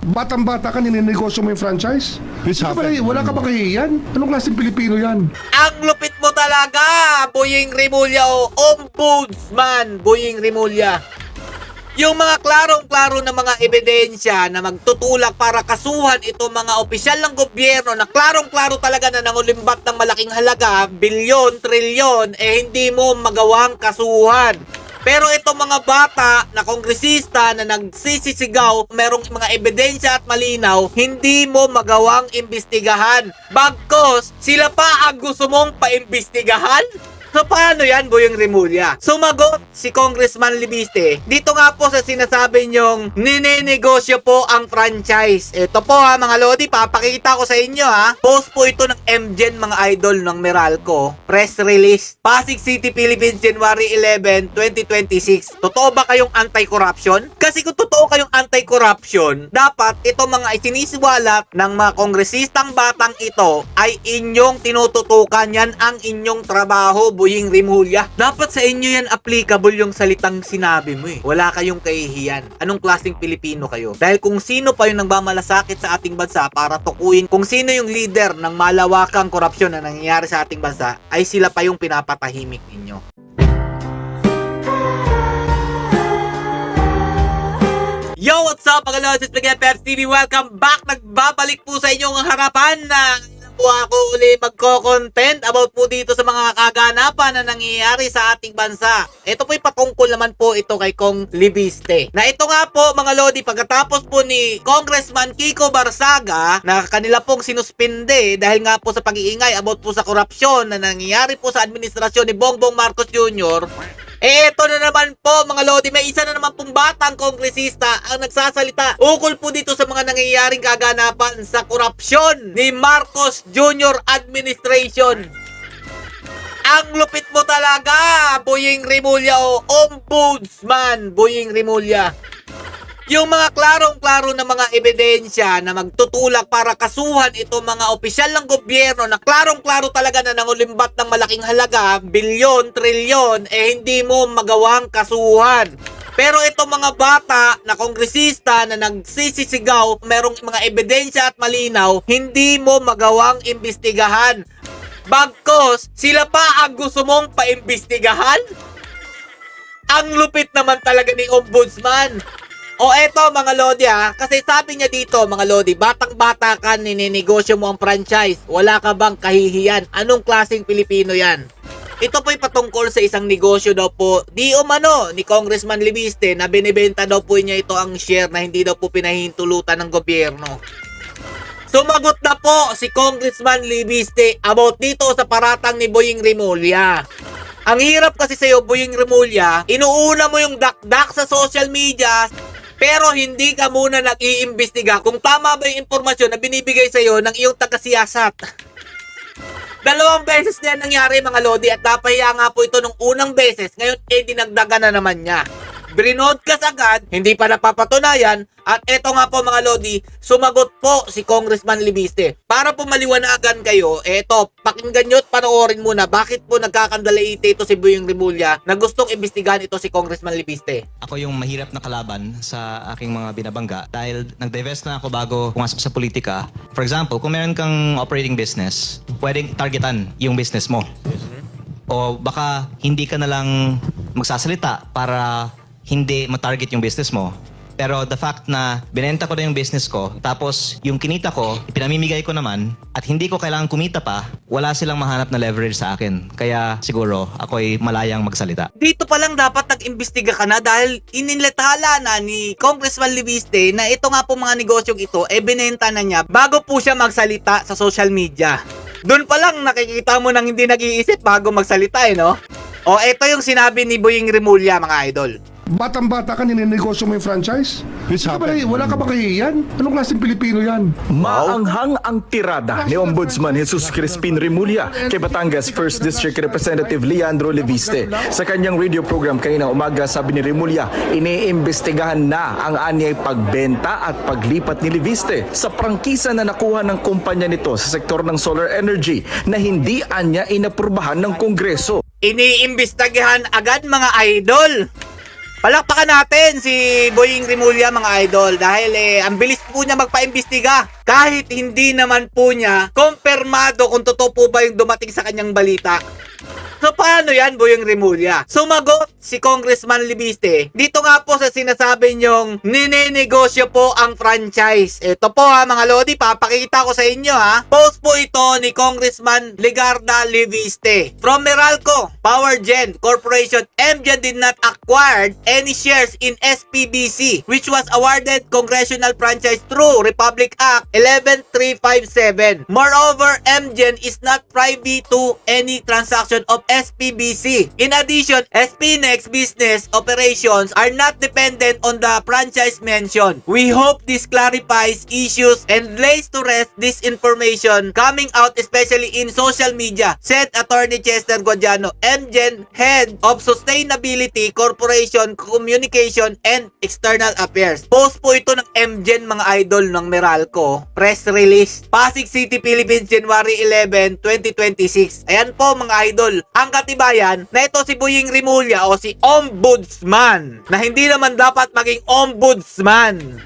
Batang-bata ka, nininegosyo mo yung franchise? This happened. Wala ka ba kahihiyan? Anong klaseng Pilipino yan? Ang lupit mo talaga, Boying Rimulya o Ombudsman Boying Rimulya. Yung mga klarong-klaro na mga ebidensya na magtutulak para kasuhan itong mga opisyal ng gobyerno na klarong-klaro talaga na nangulimbat ng malaking halaga, bilyon, trilyon, hindi mo magawang kasuhan. Pero itong mga bata na kongresista na nagsisisigaw, merong mga ebidensya at malinaw, hindi mo magawang imbestigahan. Bagkos, sila pa ang gusto mong paimbestigahan? So paano yan, Boyong Rimulya? Sumagot si Congressman Libiste. Dito nga po sa sinasabi nyong ninenegosyo po ang franchise. Ito po ha mga lodi, papakita ko sa inyo ha. Post po ito ng MGen mga idol ng Meralco. Press release. Pasig City, Philippines, January 11, 2026. Totoo ba kayong anti-corruption? Kasi kung totoo kayong anti-corruption, dapat itong mga isinisiwalat ng mga kongresistang batang ito ay inyong tinututukan. Yan ang inyong trabaho, Boying Rimulya. Dapat sa inyo yan applicable yung salitang sinabi mo eh. Wala kayong kahihiyan. Anong klaseng Pilipino kayo? Dahil kung sino pa yung nagmamalasakit sa ating bansa para tukuyin kung sino yung leader ng malawakang korupsyon na nangyayari sa ating bansa, ay sila pa yung pinapatahimik ninyo. Yo, what's up mga lods? It's Miguel Peps TV. Welcome back. Nagbabalik po sa inyong harapan na po ako uli magko-content about po dito sa mga kaganapan na nangyayari sa ating bansa. Ito po'y patungkol naman po ito kay Kong Libiste. Na ito nga po mga lodi, pagkatapos po ni Congressman Kiko Barsaga na kanila pong sinuspinde dahil nga po sa pag-iingay about po sa korupsyon na nangyayari po sa administrasyon ni Bongbong Marcos Jr., eto na naman po mga lodi, may isa na naman pong batang kongresista ang nagsasalita ukol po dito sa mga nangyayaring kaganapan sa korupsyon ni Marcos Jr. Administration. Ang lupit mo talaga, Boying Rimulya o Ombudsman Boying Rimulya. Yung mga klarong-klaro na mga ebidensya na magtutulak para kasuhan itong mga opisyal ng gobyerno na klarong-klaro talaga na nangulimbat ng malaking halaga, bilyon, trilyon, hindi mo magawang kasuhan. Pero itong mga bata na kongresista na nagsisisigaw, merong mga ebidensya at malinaw, hindi mo magawang imbestigahan. Bagkos, sila pa ang gusto mong paimbestigahan? Ang lupit naman talaga ni Ombudsman. O eto mga lodi ha, kasi sabi niya dito mga lodi, batang-bata ka, nininegosyo mo ang franchise, wala ka bang kahihiyan? Anong klaseng Pilipino yan? Ito po'y patungkol sa isang negosyo daw po, di umano, ni Congressman Libiste na binibenta daw po niya ito ang share na hindi daw po pinahintulutan ng gobyerno. Sumagot na po si Congressman Libiste about dito sa paratang ni Boying Rimulya. Ang hirap kasi sa'yo, Boying Rimulya, inuuna mo yung dakdak sa social media, pero hindi ka muna nag-iimbestiga kung tama ba yung impormasyon na binibigay sa'yo ng iyong taga-siyasat. Dalawang beses na yan nangyari mga lodi at napahiya nga po ito nung unang beses, ngayon dinagdagan na naman niya. Brinodcast agad, hindi pa napapatunayan, at eto nga po mga lodi, sumagot po si Congressman Libiste. Para po maliwanagan kayo, eto, pakinggan nyo at panoorin muna bakit po nagkakandalaite ito si Boying Rimulya na gustong imbestigahan ito si Congressman Libiste. Ako yung mahirap na kalaban sa aking mga binabangga dahil nag-divest na ako bago pumasok sa politika. For example, kung meron kang operating business, pwedeng targetan yung business mo. O baka hindi ka na lang magsasalita para hindi matarget yung business mo. Pero the fact na binenta ko na yung business ko, tapos yung kinita ko, ipinamimigay ko naman, at hindi ko kailangan kumita pa, wala silang mahanap na leverage sa akin. Kaya siguro, ako'y malayang magsalita. Dito pa lang dapat nag-imbestiga ka na dahil inilathala na ni Congressman Libiste na ito nga po mga negosyong ito, binenta na niya bago po siya magsalita sa social media. Doon pa lang nakikita mo nang hindi nag-iisip bago magsalita no? O ito yung sinabi ni Boying Rimulya mga idol. Batang-bata ka, nininegosyo mo yung franchise? This happened. Wala ka ba kahihiyan? Anong klaseng Pilipino yan? Maanghang ang tirada ni Ombudsman Jesus Crispin Rimulya kay Batangas 1st District Representative Leandro Leviste. Sa kanyang radio program kanina umaga, sabi ni Rimulya, iniimbestigahan na ang anyay pagbenta at paglipat ni Leviste sa prangkisa na nakuha ng kumpanya nito sa sektor ng solar energy na hindi anya inaprubahan ng Kongreso. Iniimbestigahan agad mga idol. Palakpakan natin si Boying Rimulya mga idol dahil ang bilis po niya magpaimbestiga kahit hindi naman po niya kumpirmado kung totoo po ba yung dumating sa kanyang balita. So paano yan, Boying Rimulya? Sumagot si Congressman Libiste dito nga po sa sinasabi niyong ninenegosyo po ang franchise. Ito po ha mga lodi, papakita ko sa inyo ha. Post po ito ni Congressman Legarda Libiste. From Meralco Power Gen Corporation, MGen did not acquire any shares in SPBC which was awarded congressional franchise through Republic Act 11357. Moreover, MGen is not privy to any transaction of SPBC. In addition, SPNex business operations are not dependent on the franchise mentioned. We hope this clarifies issues and lays to rest this information coming out especially in social media, said Attorney Chester Guadiano, MGen Head of Sustainability Corporation Communication and External Affairs. Post po ito ng MGen mga idol ng Meralco. Press release. Pasig City, Philippines, January 11, 2026. Ayan po mga idol. Ang katibayan na ito si Boying Rimulya o si Ombudsman na hindi naman dapat maging ombudsman.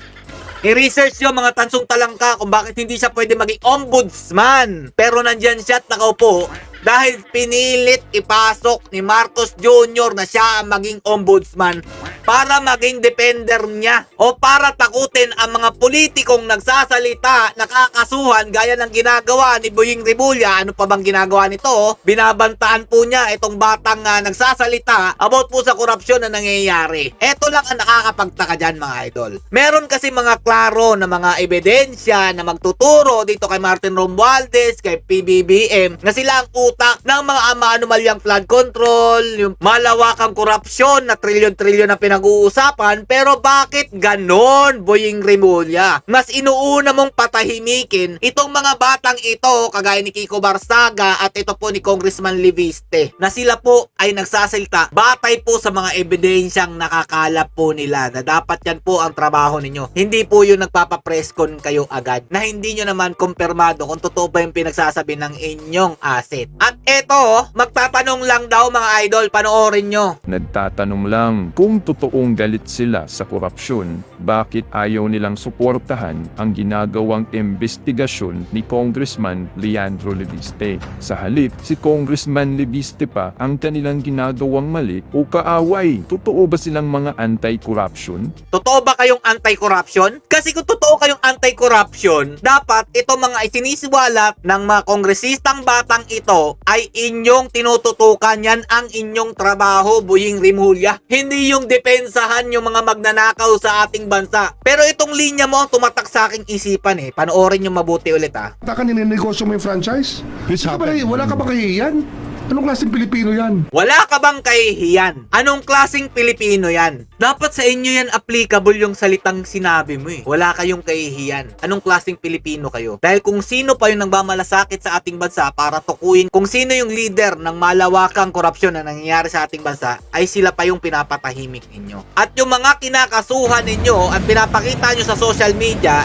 I-research nyo mga tansong talangka kung bakit hindi siya pwede maging ombudsman. Pero nandyan siya at nakaupo dahil pinilit ipasok ni Marcos Jr. na siya ang maging ombudsman para maging defender niya o para takutin ang mga politikong nagsasalita, nakakasuhan gaya ng ginagawa ni Boying Rimulya. Ano pa bang ginagawa nito? Binabantaan po niya itong batang nagsasalita about po sa korupsyon na nangyayari. Ito lang ang nakakapagtaka dyan mga idol. Meron kasi mga klaro na mga ebidensya na magtuturo dito kay Martin Romualdez, kay PBBM na sila ang utak ng mga anomalyang flood control, yung malawakang korupsyon na trilyon-trilyon na pinag-uusapan. Pero bakit ganon, Boying Rimulya? Mas inuuna mong patahimikin itong mga batang ito kagaya ni Kiko Barsaga at ito po ni Congressman Libiste na sila po ay nagsasalita batay po sa mga ebidensyang nakakalap po nila na dapat yan po ang trabaho ninyo. Hindi po yung nagpapapreskon kayo agad na hindi nyo naman kumpirmado kung totoo ba yung pinagsasabi ng inyong asset. At eto, magtatanong lang daw mga idol, panoorin nyo. Nagtatanong lang kung totoong galit sila sa korupsyon, bakit ayaw nilang suportahan ang ginagawang investigasyon ni Congressman Leandro Libiste. Sa halip, si Congressman Libiste pa ang kanilang ginagawang mali o kaaway. Totoo ba silang mga anti-corruption? Totoo ba kayong anti-corruption? Kasi kung totoo kayong anti-corruption, dapat ito mga isinisiwalat ng mga kongresistang batang ito ay inyong tinututukan. Yan ang inyong trabaho, Boying Rimulya. Hindi yung depensahan yung mga magnanakaw sa ating bansa. Pero itong linya mo ang tumatak sa aking isipan eh. Panoorin yung mabuti ulit ha. Bata ka ninenegosyo mo yung franchise? This happened. Wala ka ba kahihiyan? Anong klaseng Pilipino yan? Wala ka bang kahihiyan? Anong klaseng Pilipino yan? Dapat sa inyo yan applicable yung salitang sinabi mo eh. Wala kayong kahihiyan. Anong klaseng Pilipino kayo? Dahil kung sino pa yung nagmamalasakit sa ating bansa para tukuyin kung sino yung leader ng malawakang korupsyon na nangyayari sa ating bansa, ay sila pa yung pinapatahimik ninyo. At yung mga kinakasuhan ninyo at pinapakita nyo sa social media,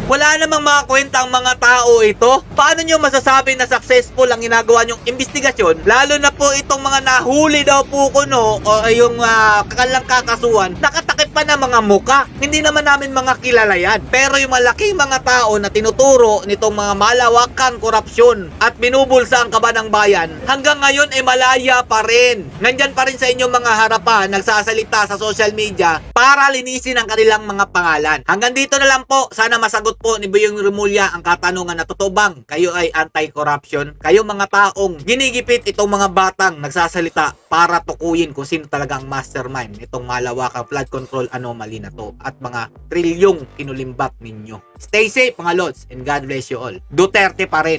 wala namang mga kwenta ang mga tao ito. Paano nyo masasabi na successful ang ginagawa nyong investigasyon? Lalo na po itong mga nahuli daw po kuno o yung kakalang kakasuhan, nakatakip pa na mga muka. Hindi naman namin mga kilala yan. Pero yung malaking mga tao na tinuturo nitong mga malawakang korupsyon at binubulsa ang kaba ng bayan, hanggang ngayon ay malaya pa rin. Nandyan pa rin sa inyong mga harapan, nagsasalita sa social media para linisin ang kanilang mga pangalan. Hanggang dito na lang po. Sana masagot po ni Boying Rimulya ang katanungan na totoo bang kayo ay anti-corruption? Kayo mga taong ginigipit itong mga batang nagsasalita para tukuyin kung sino talaga ang mastermind itong malawakang flood control anomaly na to at mga trilyong kinulimbat ninyo. Stay safe mga lods and God bless you all. Duterte pa rin.